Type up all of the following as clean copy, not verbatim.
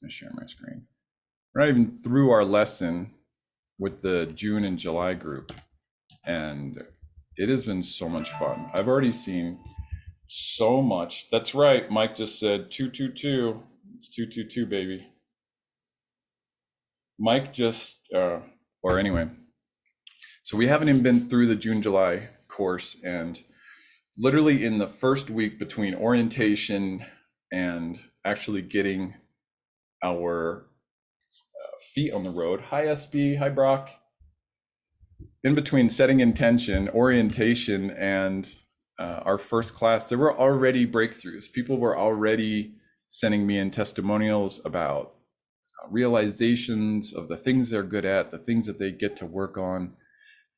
I'm gonna share my screen. We're not even through our lesson with the June and July group, and it has been so much fun. I've already seen so much. That's right. Mike just said 222. It's 222, baby. Mike just, or anyway. So we haven't even been through the June, July course, and literally in the first week between orientation and actually getting our feet on the road. Hi, SB. Hi, Brock. In between setting intention, orientation, and our first class, there were already breakthroughs. People were already sending me in testimonials about realizations of the things they're good at, the things that they get to work on.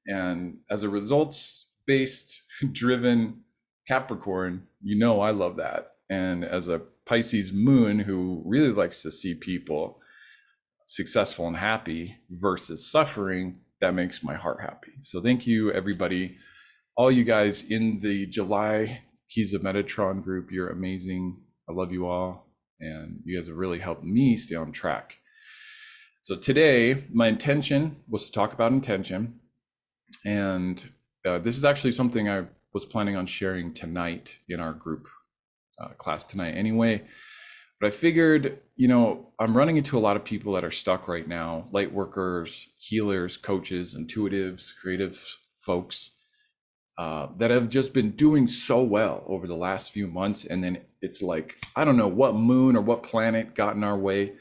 And as a results-based, driven Capricorn, you know I love that. And as a Pisces moon who really likes to see people successful and happy versus suffering, that makes my heart happy. So thank you, everybody. All you guys in the July Keys of Metatron group, you're amazing. I love you all. And you guys have really helped me stay on track. So today, my intention was to talk about intention. And this is actually something I was planning on sharing tonight in our group class tonight anyway. But I figured, you know, I'm running into a lot of people that are stuck right now, light workers, healers, coaches, intuitives, creative folks that have just been doing so well over the last few months. And then it's like, I don't know what moon or what planet got in our way,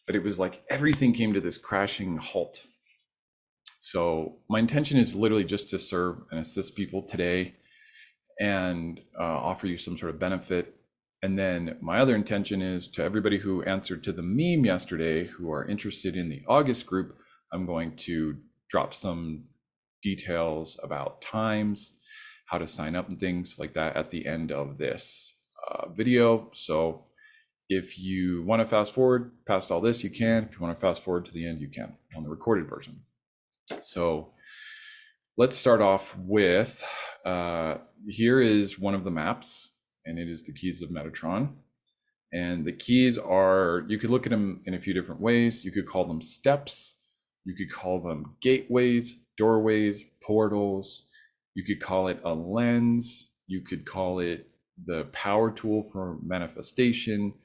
but it was like everything came to this crashing halt. So my intention is literally just to serve and assist people today and offer you some sort of benefit. And then my other intention is to everybody who answered to the meme yesterday, who are interested in the August group, I'm going to drop some details about times, how to sign up and things like that at the end of this video. So if you want to fast forward past all this, you can. If you want to fast forward to the end, you can on the recorded version. So let's start off with, here is one of the maps, and it is the keys of Metatron. And the keys are, you could look at them in a few different ways. You could call them steps. You could call them gateways, doorways, portals. You could call it a lens. You could call it the power tool for manifestation,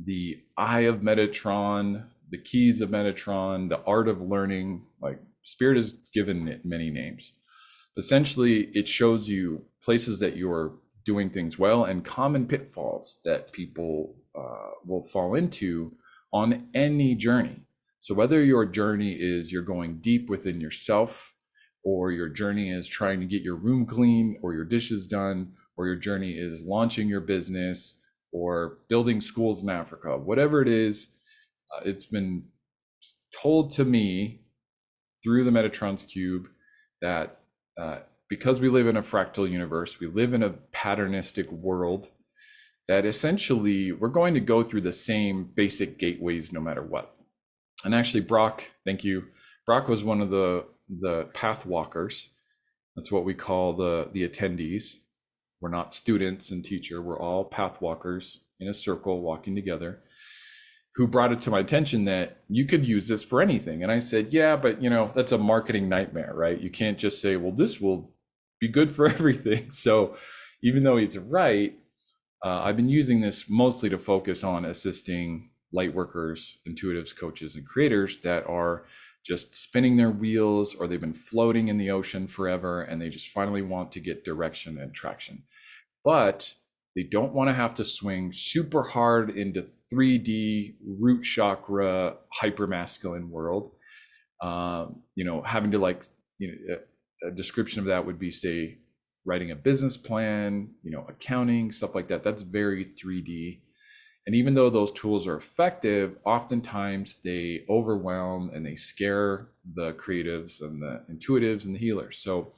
the eye of Metatron, the keys of Metatron, the art of learning. Like, Spirit has given it many names. Essentially, it shows you places that you're doing things well and common pitfalls that people will fall into on any journey. So whether your journey is you're going deep within yourself, or your journey is trying to get your room clean or your dishes done, or your journey is launching your business or building schools in Africa, whatever it is, it's been told to me through the Metatron's cube that because we live in a fractal universe, we live in a patternistic world, that essentially we're going to go through the same basic gateways no matter what. And actually, Brock, thank you. Brock was one of the path walkers. That's what we call the attendees. We're not students and teacher. We're all path walkers in a circle walking together, who brought it to my attention that you could use this for anything. And I said, yeah, but you know, that's a marketing nightmare, right? You can't just say, well, this will be good for everything. So even though he's right, I've been using this mostly to focus on assisting light workers, intuitives, coaches, and creators that are just spinning their wheels, or they've been floating in the ocean forever and they just finally want to get direction and traction. But they don't want to have to swing super hard into 3D root chakra hypermasculine world. You know, having to, like, you know, a description of that would be, say, writing a business plan, you know, accounting, stuff like that. That's very 3D. And even though those tools are effective, oftentimes they overwhelm and they scare the creatives and the intuitives and the healers. So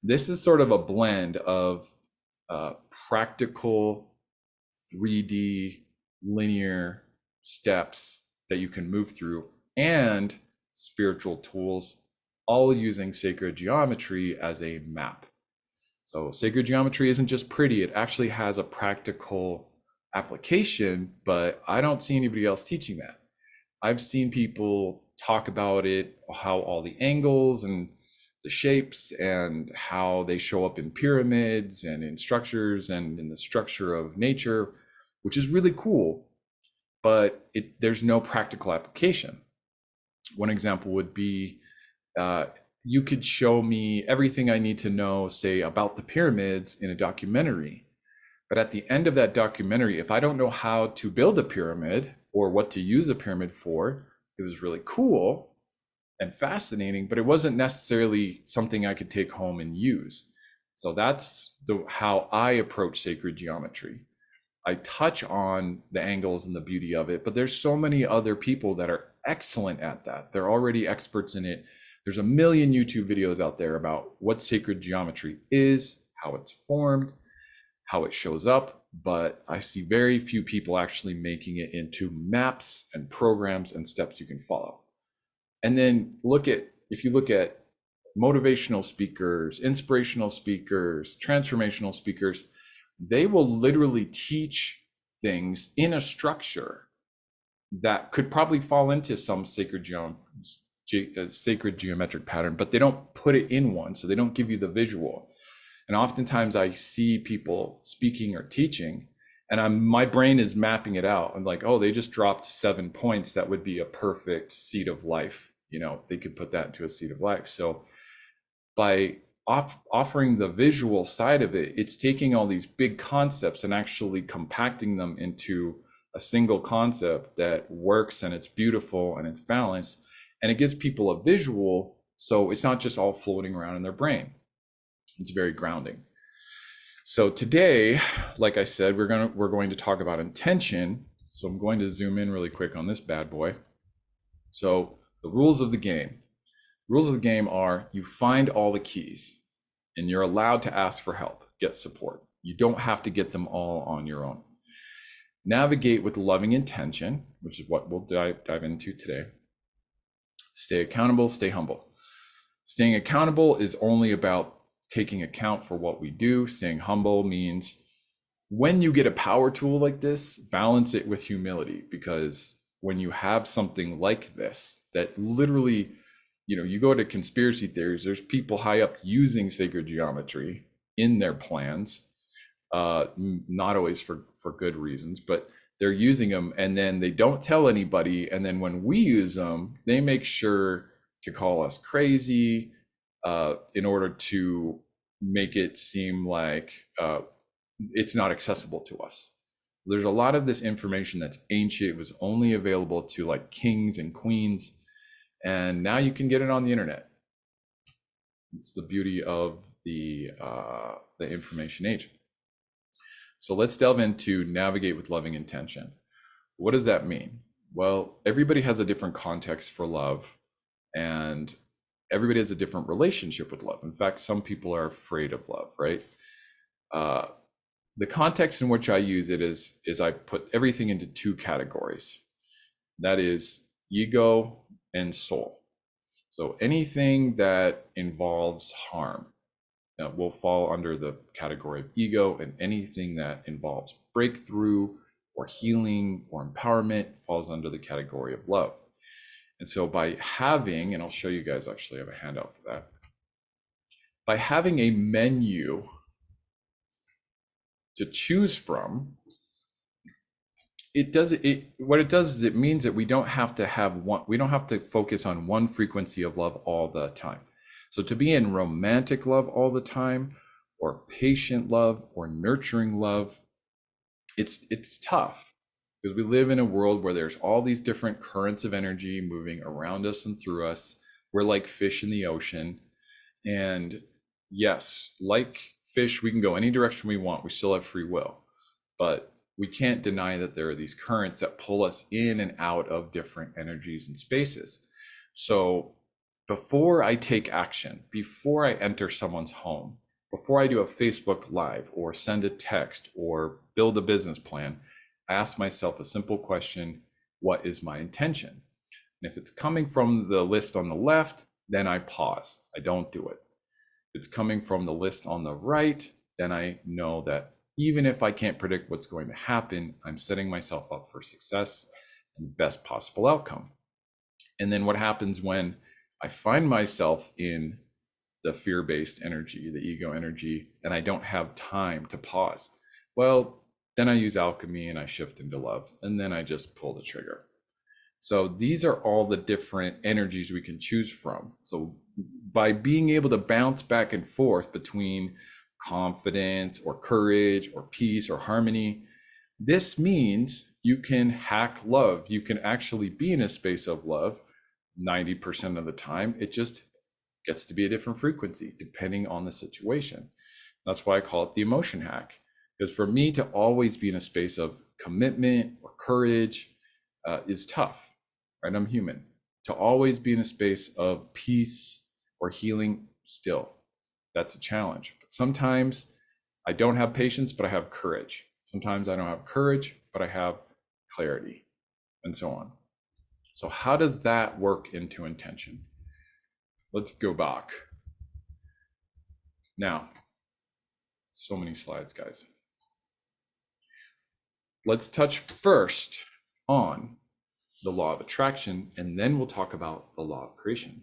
this is sort of a blend of practical 3D linear steps that you can move through and spiritual tools, all using sacred geometry as a map. So sacred geometry isn't just pretty, it actually has a practical application, but I don't see anybody else teaching that. I've seen people talk about it, how all the angles and the shapes and how they show up in pyramids and in structures and in the structure of nature, which is really cool, but there's no practical application. One example would be, you could show me everything I need to know, say, about the pyramids in a documentary. But at the end of that documentary, if I don't know how to build a pyramid or what to use a pyramid for, it was really cool and fascinating, but it wasn't necessarily something I could take home and use. So that's how I approach sacred geometry. I touch on the angles and the beauty of it, but there's so many other people that are excellent at that. They're already experts in it. There's a million YouTube videos out there about what sacred geometry is, how it's formed, how it shows up, but I see very few people actually making it into maps and programs and steps you can follow. And then if you look at motivational speakers, inspirational speakers, transformational speakers, they will literally teach things in a structure that could probably fall into some sacred geometric pattern, but they don't put it in one, so they don't give you the visual. And oftentimes I see people speaking or teaching, and my brain is mapping it out. I'm like, oh, they just dropped 7 points. That would be a perfect seed of life. They could put that into a seed of life. So by offering the visual side of it, it's taking all these big concepts and actually compacting them into a single concept that works, and it's beautiful and it's balanced, and it gives people a visual, so it's not just all floating around in their brain. It's very grounding. So today, like I said, we're going to talk about intention. So I'm going to zoom in really quick on this bad boy. So the rules of the game. Rules of the game are: you find all the keys, and you're allowed to ask for help, get support. You don't have to get them all on your own. Navigate with loving intention, which is what we'll dive into today. Stay accountable, stay humble. Staying accountable is only about taking account for what we do. Staying humble means when you get a power tool like this, balance it with humility, because when you have something like this that literally, you go to conspiracy theories, there's people high up using sacred geometry in their plans, not always for good reasons, but they're using them, and then they don't tell anybody, and then when we use them, they make sure to call us crazy, in order to make it seem like it's not accessible to us. There's a lot of this information that's ancient. It was only available to like kings and queens, and now you can get it on the internet. It's the beauty of the information age. So let's delve into navigate with loving intention. What does that mean? Well, everybody has a different context for love, and everybody has a different relationship with love. In fact, some people are afraid of love, right? The context in which I use it is I put everything into two categories. That is ego and soul. So anything that involves harm will fall under the category of ego, and anything that involves breakthrough or healing or empowerment falls under the category of love. And so by having, and I'll show you guys, actually I have a handout for that. By having a menu to choose from, what it does is it means that we don't have to focus on one frequency of love all the time. So to be in romantic love all the time, or patient love, or nurturing love, it's tough, because we live in a world where there's all these different currents of energy moving around us and through us. We're like fish in the ocean. And yes, like fish, we can go any direction we want. We still have free will. But we can't deny that there are these currents that pull us in and out of different energies and spaces. So before I take action, before I enter someone's home, before I do a Facebook Live or send a text or build a business plan, I ask myself a simple question: what is my intention? And if it's coming from the list on the left, then I pause. I don't do it. If it's coming from the list on the right, then I know that, Even if I can't predict what's going to happen, I'm setting myself up for success and the best possible outcome. And then what happens when I find myself in the fear-based energy, the ego energy, and I don't have time to pause? Well, then I use alchemy and I shift into love, and then I just pull the trigger. So these are all the different energies we can choose from. So by being able to bounce back and forth between confidence or courage or peace or harmony, this means you can hack love. You can actually be in a space of love 90% of the time. It just gets to be a different frequency depending on the situation. That's why I call it the emotion hack. Because for me to always be in a space of commitment or courage is tough, right? I'm human. To always be in a space of peace or healing, still, that's a challenge. But sometimes I don't have patience, but I have courage. Sometimes I don't have courage, but I have clarity, and so on. So how does that work into intention? Let's go back. Now, so many slides, guys. Let's touch first on the law of attraction, and then we'll talk about the law of creation.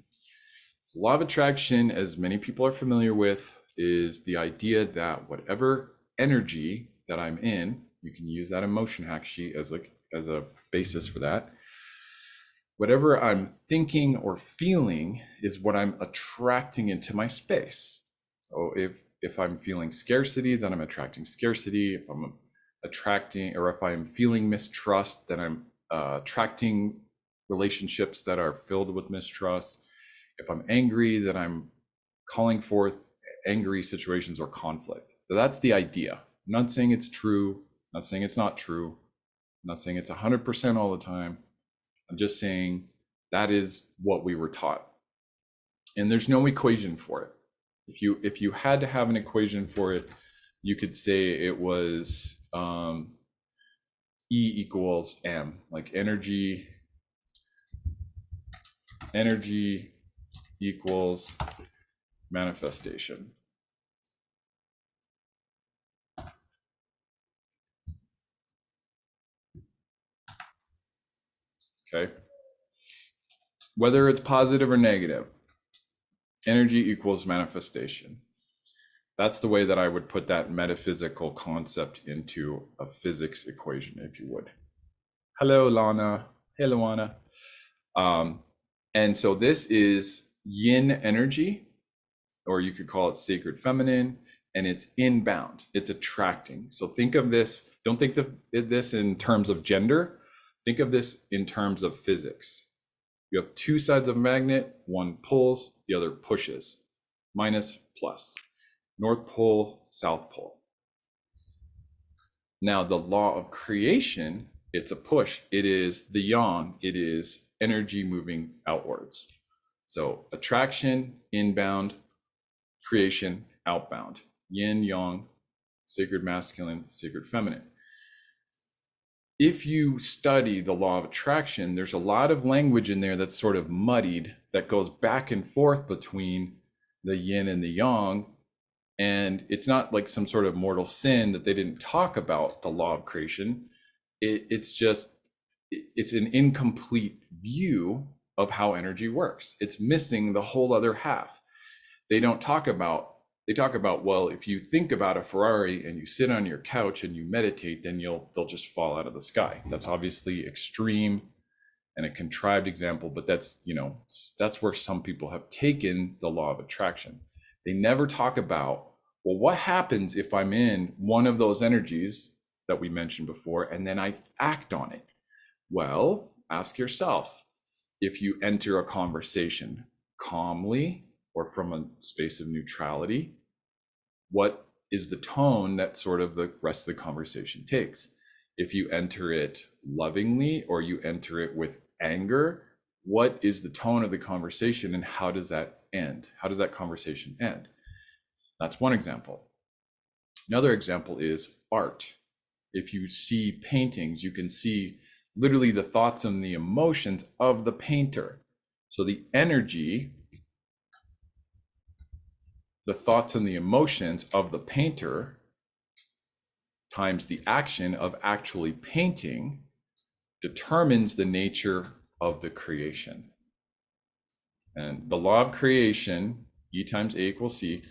The law of attraction, as many people are familiar with, is the idea that whatever energy that I'm in, you can use that emotion hack sheet as a basis for that. Whatever I'm thinking or feeling is what I'm attracting into my space. So if I'm feeling scarcity, then I'm attracting scarcity. If I'm attracting, or if I'm feeling mistrust, then I'm attracting relationships that are filled with mistrust. If I'm angry, then I'm calling forth angry situations or conflict. So that's the idea. I'm not saying it's true. I'm not saying it's not true. I'm not saying it's 100% all the time. I'm just saying that is what we were taught. And there's no equation for it. If you had to have an equation for it, you could say it was E equals M, like energy equals manifestation. Okay. Whether it's positive or negative, energy equals manifestation. That's the way that I would put that metaphysical concept into a physics equation, if you would. Hello, Lana. Hey, Luana. And so this is yin energy, or you could call it sacred feminine, and it's inbound. It's attracting. So think of this, don't think of this in terms of gender. Think of this in terms of physics. You have two sides of a magnet, one pulls, the other pushes, minus, plus. North pole, south pole. Now the law of creation, it's a push. It is the yang, it is energy moving outwards. So attraction, inbound, creation, outbound. Yin, yang, sacred masculine, sacred feminine. If you study the law of attraction, there's a lot of language in there that's sort of muddied, that goes back and forth between the yin and the yang. And it's not like some sort of mortal sin that they didn't talk about the law of creation. It's an incomplete view of how energy works. It's missing the whole other half. They talk about, well, if you think about a Ferrari and you sit on your couch and you meditate, then they'll just fall out of the sky. That's obviously extreme and a contrived example, but that's where some people have taken the law of attraction. They never talk about, well, what happens if I'm in one of those energies that we mentioned before, and then I act on it? Well, ask yourself, if you enter a conversation calmly or from a space of neutrality, what is the tone that sort of the rest of the conversation takes? If you enter it lovingly or you enter it with anger, what is the tone of the conversation and how does that end? How does that conversation end? That's one example. Another example is art. If you see paintings, you can see literally the thoughts and the emotions of the painter. So the energy, the thoughts and the emotions of the painter times the action of actually painting determines the nature of the creation. And the law of creation, E times A equals C,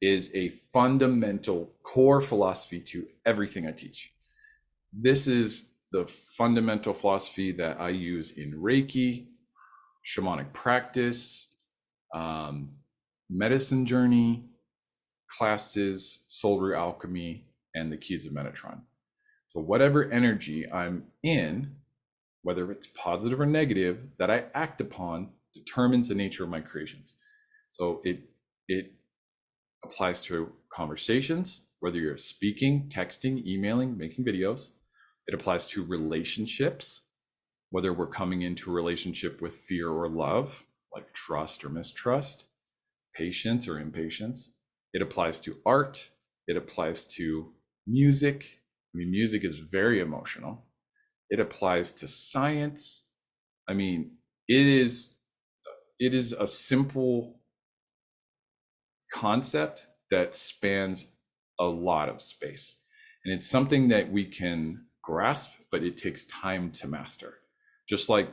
is a fundamental core philosophy to everything I teach. This is the fundamental philosophy that I use in Reiki, shamanic practice, medicine journey, classes, solar alchemy, and the keys of Metatron. So whatever energy I'm in, whether it's positive or negative, that I act upon determines the nature of my creations. So it applies to conversations, whether you're speaking, texting, emailing, making videos. It applies to relationships, whether we're coming into a relationship with fear or love, like trust or mistrust, patience or impatience. It applies to art. It applies to music. I mean, music is very emotional. It applies to science. I mean, it is a simple concept that spans a lot of space. And it's something that we can grasp, but it takes time to master. Just like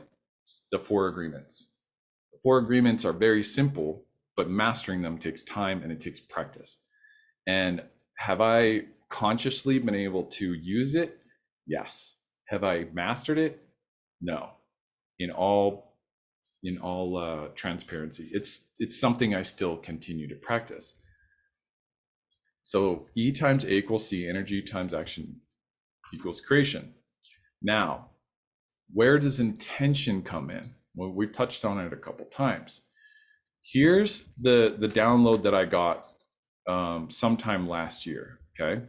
the 4 agreements. The 4 agreements are very simple, but mastering them takes time and it takes practice. And have I consciously been able to use it? Yes. Have I mastered it? No. In all transparency, it's something I still continue to practice. So E times A equals C, energy times action equals creation. Now, where does intention come in? Well, we've touched on it a couple times. Here's the download that I got sometime last year, okay?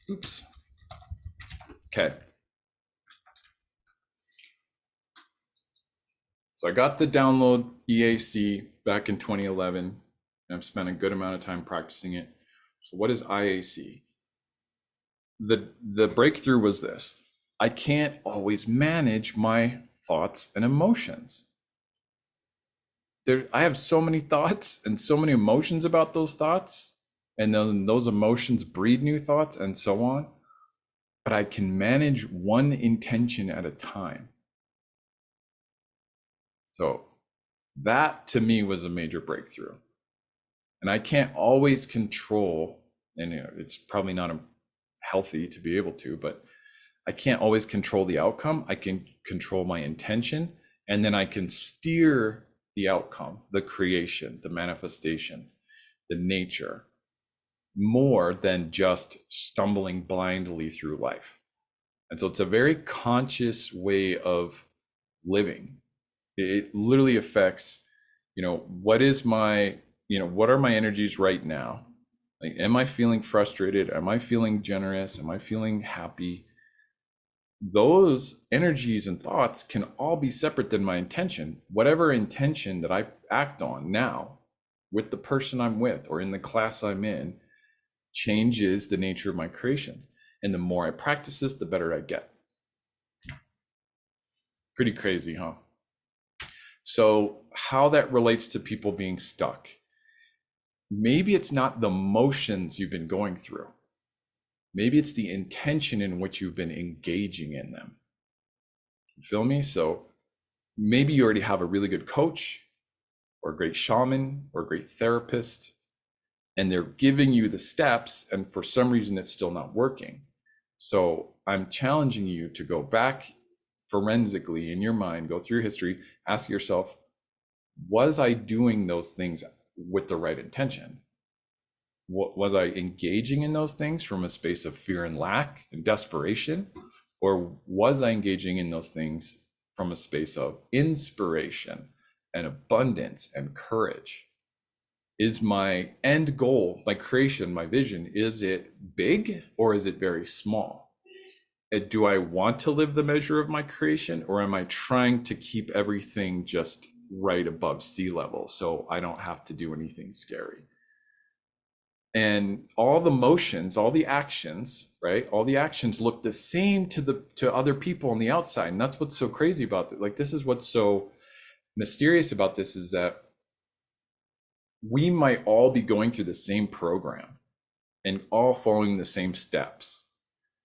Oops. Okay. So I got the download EAC back in 2011, and I've spent a good amount of time practicing it. So what is IAC? The breakthrough was this: I can't always manage my thoughts and emotions. I have so many thoughts and so many emotions about those thoughts, and then those emotions breed new thoughts and so on. But I can manage one intention at a time. So that to me was a major breakthrough. And I can't always control, and it's probably not healthy to be able to, but I can't always control the outcome. I can control my intention, and then I can steer the outcome, the creation, the manifestation, the nature, more than just stumbling blindly through life. And so it's a very conscious way of living. It literally affects, what is my, what are my energies right now? Like, am I feeling frustrated? Am I feeling generous? Am I feeling happy? Those energies and thoughts can all be separate than my intention. Whatever intention that I act on now with the person I'm with or in the class I'm in changes the nature of my creation. And the more I practice this, the better I get. Pretty crazy, huh? So how that relates to people being stuck. Maybe it's not the motions you've been going through. Maybe it's the intention in which you've been engaging in them. You feel me? So maybe you already have a really good coach or a great shaman or a great therapist, and they're giving you the steps, and for some reason it's still not working. So I'm challenging you to go back forensically in your mind, go through your history, ask yourself, was I doing those things with the right intention? Was I engaging in those things from a space of fear and lack and desperation? Or was I engaging in those things from a space of inspiration and abundance and courage? Is my end goal, my creation, my vision, is it big or is it very small? And do I want to live the measure of my creation, or am I trying to keep everything just right above sea level so I don't have to do anything scary? And all the motions, all the actions, right? All the actions look the same to other people on the outside. And that's what's so crazy about it. Like, this is what's so mysterious about this, is that we might all be going through the same program and all following the same steps,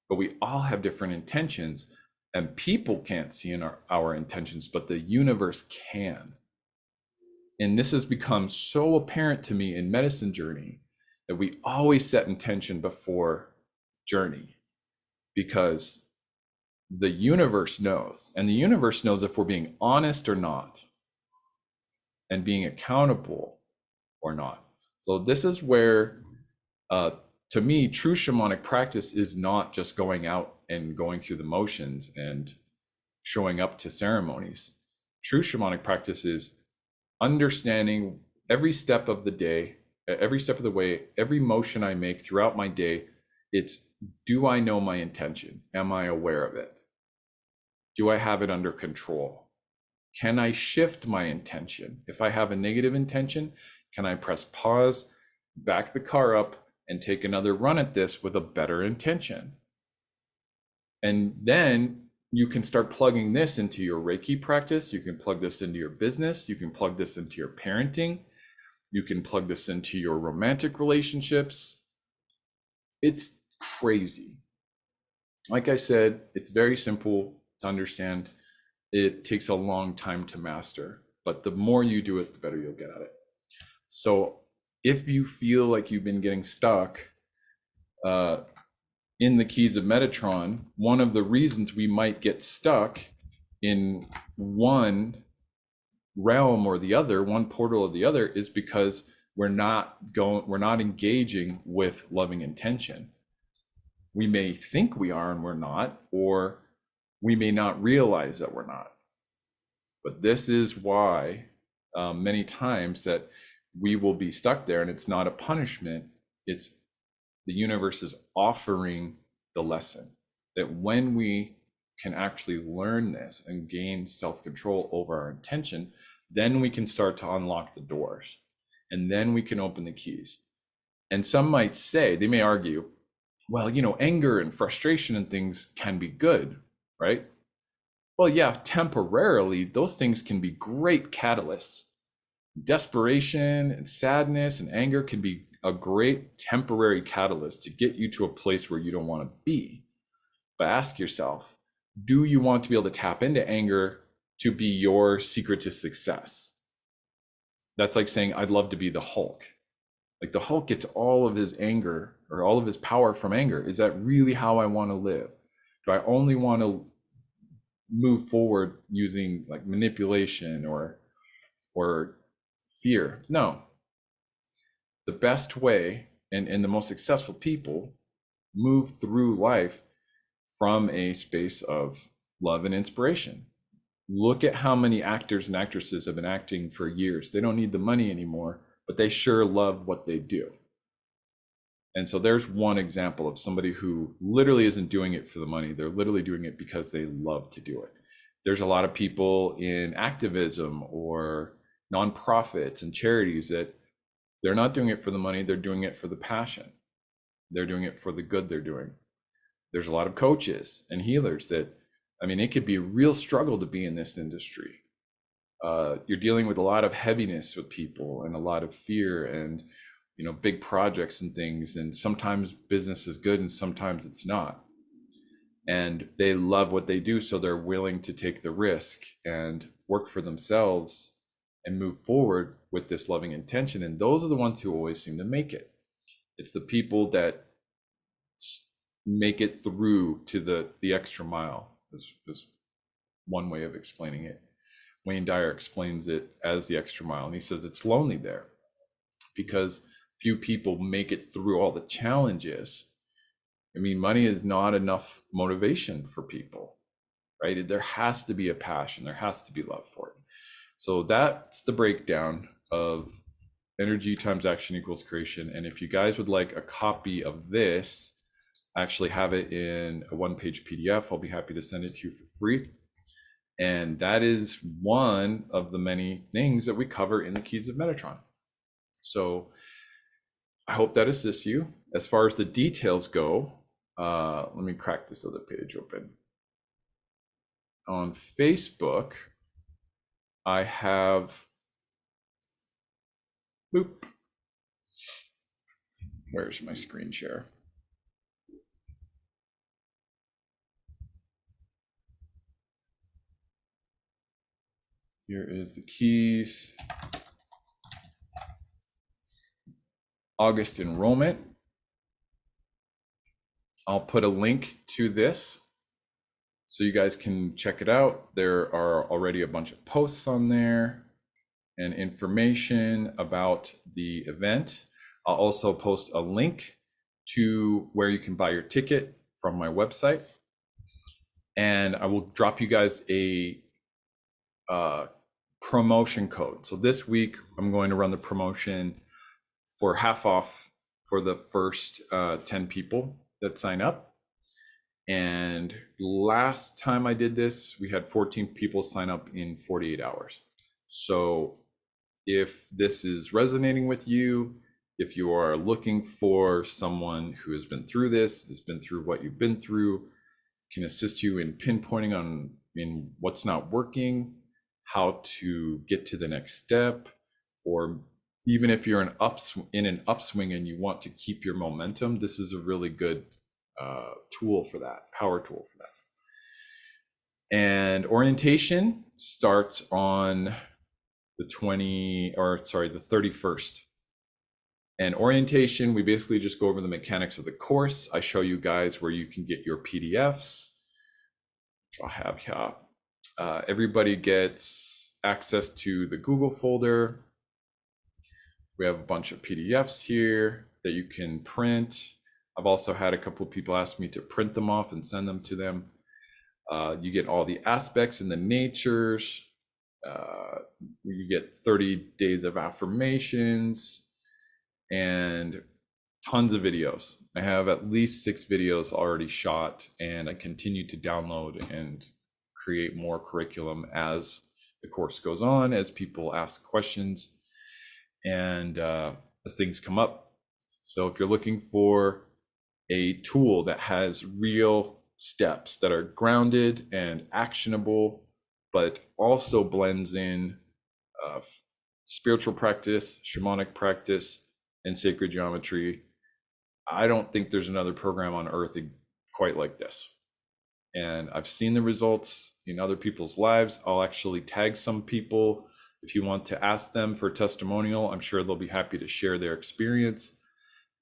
but we all have different intentions, and people can't see in our intentions, but the universe can. And this has become so apparent to me in medicine journey, that we always set intention before journey, because the universe knows, and the universe knows if we're being honest or not, and being accountable or not. So this is where, to me, true shamanic practice is not just going out and going through the motions and showing up to ceremonies. True shamanic practice is understanding every step of the day, every step of the way, every motion I make throughout my day. It's, do I know my intention? Am I aware of it? Do I have it under control? Can I shift my intention? If I have a negative intention, can I press pause, back the car up, and take another run at this with a better intention? And then you can start plugging this into your Reiki practice. You can plug this into your business. You can plug this into your parenting. You can plug this into your romantic relationships. It's crazy. Like I said, it's very simple to understand. It takes a long time to master, but the more you do it, the better you'll get at it. So if you feel like you've been getting stuck in the keys of Metatron, one of the reasons we might get stuck in one realm or the other, one portal or the other, is because we're not engaging with loving intention. We may think we are and we're not, or we may not realize that we're not. But this is why many times that we will be stuck there, and it's not a punishment. It's the universe is offering the lesson that when we can actually learn this and gain self-control over our intention, then we can start to unlock the doors, and then we can open the keys. And some might say, they may argue, well, anger and frustration and things can be good, right? Well, yeah, temporarily, those things can be great catalysts. Desperation and sadness and anger can be a great temporary catalyst to get you to a place where you don't want to be. But ask yourself, do you want to be able to tap into anger to be your secret to success? That's like saying, I'd love to be the Hulk. Like, the Hulk gets all of his anger or all of his power from anger. Is that really how I want to live? Do I only want to move forward using like manipulation or fear? No. The best way, and the most successful people move through life from a space of love and inspiration. Look at how many actors and actresses have been acting for years. They don't need the money anymore, but they sure love what they do. And so there's one example of somebody who literally isn't doing it for the money. They're literally doing it because they love to do it. There's a lot of people in activism or nonprofits and charities that they're not doing it for the money. They're doing it for the passion. They're doing it for the good they're doing. There's a lot of coaches and healers that, it could be a real struggle to be in this industry. You're dealing with a lot of heaviness with people and a lot of fear and, big projects and things. And sometimes business is good and sometimes it's not. And they love what they do, so they're willing to take the risk and work for themselves and move forward with this loving intention. And those are the ones who always seem to make it. It's the people that make it through to the extra mile, is one way of explaining it. Wayne Dyer explains it as the extra mile, and he says it's lonely there because few people make it through all the challenges. Money is not enough motivation for people, right? There has to be a passion, there has to be love for it. So that's the breakdown of energy times action equals creation. And if you guys would like a copy of this, I actually have it in a one-page PDF. I'll be happy to send it to you for free. And that is one of the many things that we cover in the Keys of Metatron. So I hope that assists you. As far as the details go, let me crack this other page open. On Facebook, I have, boop, where's my screen share? Here is the keys. August enrollment. I'll put a link to this so you guys can check it out. There are already a bunch of posts on there and information about the event. I'll also post a link to where you can buy your ticket from my website. And I will drop you guys a promotion code. So this week, I'm going to run the promotion for half off for the first 10 people that sign up. And last time I did this, we had 14 people sign up in 48 hours. So if this is resonating with you, if you are looking for someone who has been through this, has been through what you've been through, can assist you in pinpointing in what's not working, how to get to the next step, or even if you're in an upswing and you want to keep your momentum, this is a really good tool for that, power tool for that. And orientation starts on the 31st. And orientation, we basically just go over the mechanics of the course. I show you guys where you can get your PDFs, which I'll have here. Everybody gets access to the Google folder. We have a bunch of PDFs here that you can print. I've also had a couple of people ask me to print them off and send them to them. You get all the aspects and the natures. You get 30 days of affirmations and tons of videos. I have at least 6 videos already shot, and I continue to download and create more curriculum as the course goes on, as people ask questions, and as things come up. So if you're looking for a tool that has real steps that are grounded and actionable, but also blends in spiritual practice, shamanic practice, and sacred geometry, I don't think there's another program on earth quite like this. And I've seen the results in other people's lives. I'll actually tag some people. If you want to ask them for a testimonial, I'm sure they'll be happy to share their experience.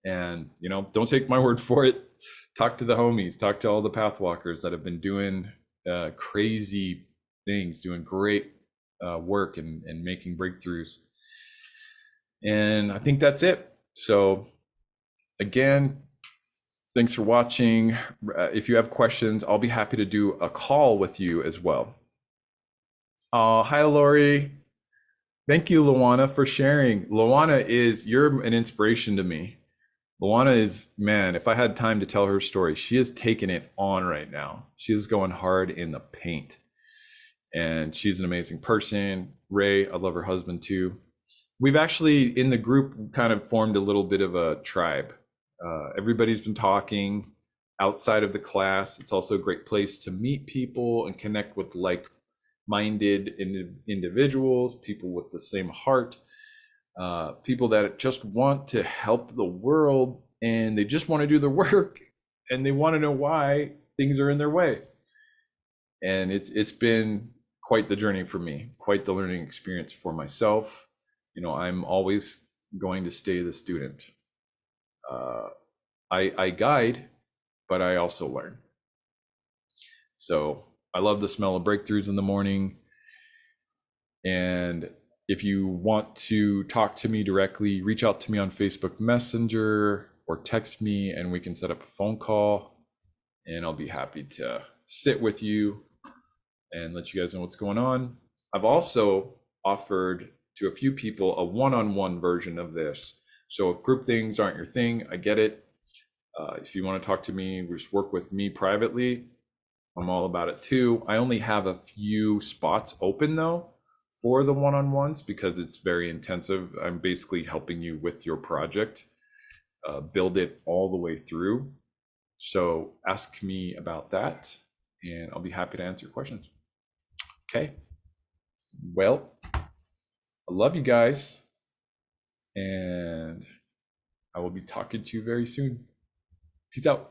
And, don't take my word for it. Talk to the homies, talk to all the pathwalkers that have been doing crazy things, doing great work and making breakthroughs. And I think that's it. So again, thanks for watching. If you have questions, I'll be happy to do a call with you as well. Hi, Lori. Thank you, Luana, for sharing. Luana you're an inspiration to me. Luana is, man, if I had time to tell her story, she is taking it on right now. She is going hard in the paint. And she's an amazing person. Ray, I love her husband too. We've actually, in the group, kind of formed a little bit of a tribe. Everybody's been talking outside of the class. It's also a great place to meet people and connect with like-minded individuals, people with the same heart, people that just want to help the world, and they just want to do their work, and they want to know why things are in their way. And it's been quite the journey for me, quite the learning experience for myself. I'm always going to stay the student. I guide, but I also learn. So I love the smell of breakthroughs in the morning. And if you want to talk to me directly, reach out to me on Facebook Messenger or text me, and we can set up a phone call, and I'll be happy to sit with you and let you guys know what's going on. I've also offered to a few people a one-on-one version of this. So if group things aren't your thing, I get it. If you want to talk to me, just work with me privately, I'm all about it too. I only have a few spots open though for the one-on-ones because it's very intensive. I'm basically helping you with your project. build it all the way through. So ask me about that, and I'll be happy to answer questions. Okay. Well, I love you guys, and I will be talking to you very soon. Peace out.